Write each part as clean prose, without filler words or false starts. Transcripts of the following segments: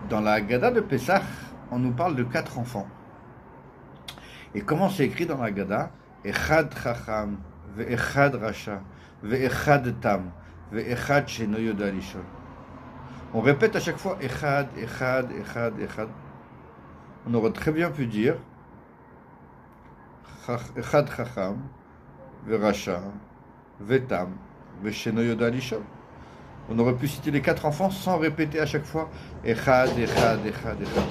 Dans la Haggadah de Pessah, on nous parle de 4 enfants. Et comment c'est écrit dans la Haggadah? Echad chacham, ve'echad rasha, ve'echad tam, ve'echad sheno yoda lishol. On répète à chaque fois Echad, Echad, Echad, Echad. On aurait très bien pu dire Echad chacham, ve'rasha, ve'tam, ve'sheno yoda lishol. On aurait pu citer les 4 enfants sans répéter à chaque fois Echad, Echad, Echad, Echad.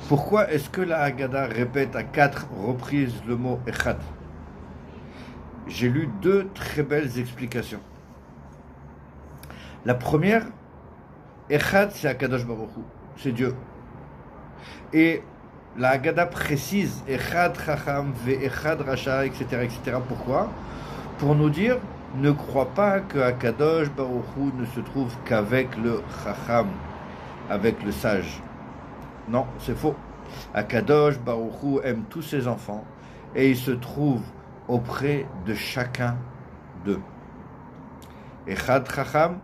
Pourquoi est-ce que la Haggadah répète à 4 reprises le mot Echad? J'ai lu 2 très belles explications. La première, Echad, c'est Akadosh Baruch Hu, c'est Dieu. Et la Haggadah précise Echad Chacham, Ve'echad Rasha, etc., etc. Pourquoi? Pour nous dire, ne crois pas que Akadosh Baruch Hu ne se trouve qu'avec le Chacham, avec le sage. Non, c'est faux. Akadosh Baruch Hu aime tous ses enfants et il se trouve auprès de chacun d'eux. Echad Chacham,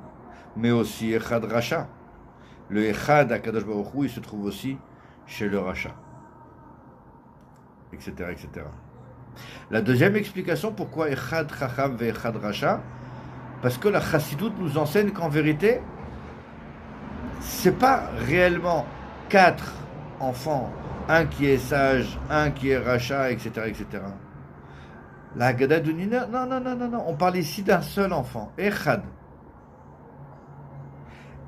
mais aussi Echad Rasha. Le Echad Akadosh Baruch Hu, il se trouve aussi chez le Rasha, etc., etc. La deuxième explication pourquoi Echad Chacham ve Echad Rasha, parce que la Chassidoute nous enseigne qu'en vérité, c'est pas réellement 4 enfants, un qui est sage, un qui est Rasha, etc., etc. La Haggadah nous dit non, on parle ici d'un seul enfant, Echad.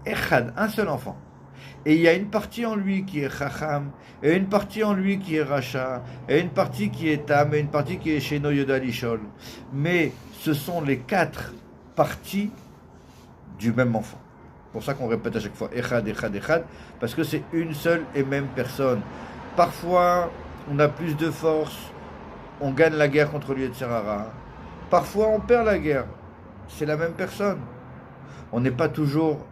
Echad, un seul enfant. Et il y a une partie en lui qui est Chacham, et une partie en lui qui est Rasha, et une partie qui est Tam, et une partie qui est Sheno Yoda Lishol. Mais ce sont les 4 parties du même enfant. C'est pour ça qu'on répète à chaque fois Echad, Echad, Echad, parce que c'est une seule et même personne. Parfois, on a plus de force, on gagne la guerre contre lui, etc. Parfois, on perd la guerre. C'est la même personne. On n'est pas toujours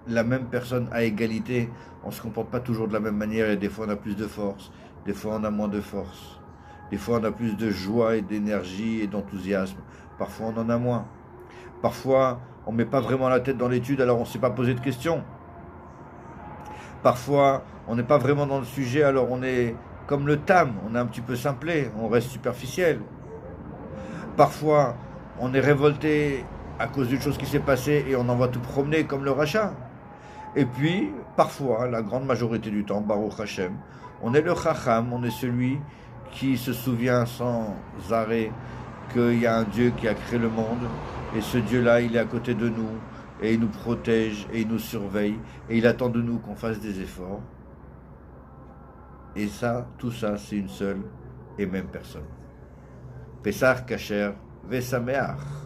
la même personne à égalité. On ne se comporte pas toujours de la même manière et des fois on a plus de force, des fois on a moins de force. Des fois on a plus de joie et d'énergie et d'enthousiasme. Parfois on en a moins. Parfois on ne met pas vraiment la tête dans l'étude alors on ne s'est pas posé de questions. Parfois on n'est pas vraiment dans le sujet alors on est comme le tam, on est un petit peu simplé, on reste superficiel. Parfois on est révolté à cause d'une chose qui s'est passée et on envoie tout promener comme le rachat. Et puis, parfois, la grande majorité du temps, Baruch Hashem, on est le Chacham, on est celui qui se souvient sans arrêt qu'il y a un Dieu qui a créé le monde, et ce Dieu-là, il est à côté de nous, et il nous protège, et il nous surveille, et il attend de nous qu'on fasse des efforts. Et ça, tout ça, c'est une seule et même personne. Pessah Kasher Vesameach.